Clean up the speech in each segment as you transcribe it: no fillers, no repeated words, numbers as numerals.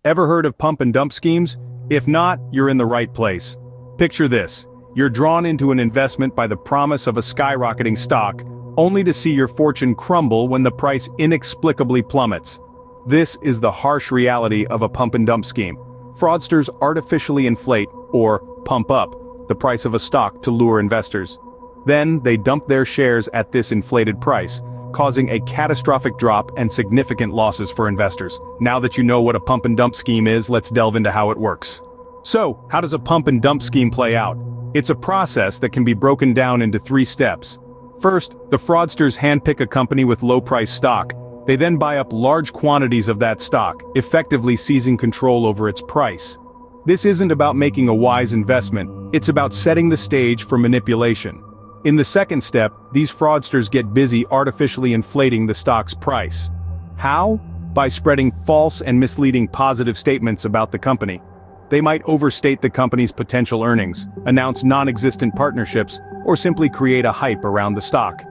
Ever heard of pump and dump schemes? If not, you're in the right place. Picture this. You're drawn into an investment by the promise of a skyrocketing stock, only to see your fortune crumble when the price inexplicably plummets. This is the harsh reality of a pump and dump scheme. Fraudsters artificially inflate, or pump up, the price of a stock to lure investors. Then, they dump their shares at this inflated price, causing a catastrophic drop and significant losses for investors. Now that you know what a pump and dump scheme is, let's delve into how it works. So, how does a pump and dump scheme play out? It's a process that can be broken down into 3 steps. First, the fraudsters handpick a company with low-price stock. They then buy up large quantities of that stock, effectively seizing control over its price. This isn't about making a wise investment, it's about setting the stage for manipulation. In the second step, these fraudsters get busy artificially inflating the stock's price. How? By spreading false and misleading positive statements about the company. They might overstate the company's potential earnings, announce non-existent partnerships, or simply create a hype around the stock.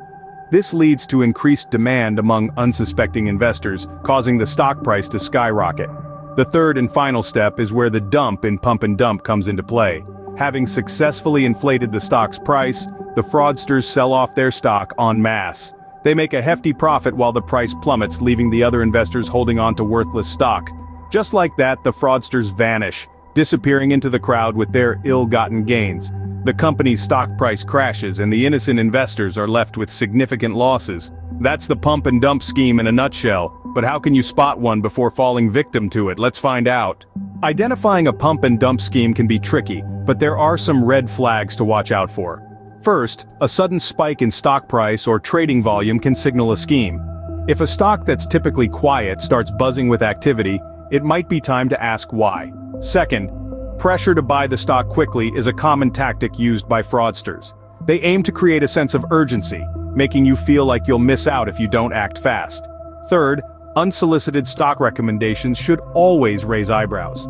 This leads to increased demand among unsuspecting investors, causing the stock price to skyrocket. The third and final step is where the dump in pump and dump comes into play. Having successfully inflated the stock's price, the fraudsters sell off their stock en masse. They make a hefty profit while the price plummets, leaving the other investors holding on to worthless stock. Just like that, the fraudsters vanish, disappearing into the crowd with their ill-gotten gains. The company's stock price crashes and the innocent investors are left with significant losses. That's the pump and dump scheme in a nutshell, but how can you spot one before falling victim to it? Let's find out. Identifying a pump and dump scheme can be tricky, but there are some red flags to watch out for. First, a sudden spike in stock price or trading volume can signal a scheme. If a stock that's typically quiet starts buzzing with activity, it might be time to ask why. Second, pressure to buy the stock quickly is a common tactic used by fraudsters. They aim to create a sense of urgency, making you feel like you'll miss out if you don't act fast. Third, unsolicited stock recommendations should always raise eyebrows.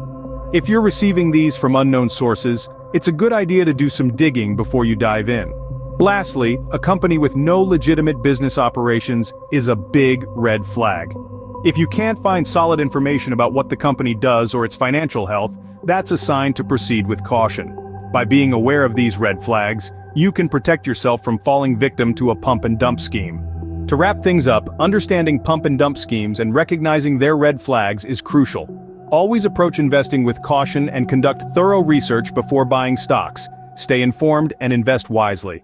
If you're receiving these from unknown sources, it's a good idea to do some digging before you dive in. Lastly, a company with no legitimate business operations is a big red flag. If you can't find solid information about what the company does or its financial health, that's a sign to proceed with caution. By being aware of these red flags, you can protect yourself from falling victim to a pump and dump scheme. To wrap things up, understanding pump and dump schemes and recognizing their red flags is crucial. Always approach investing with caution and conduct thorough research before buying stocks. Stay informed and invest wisely.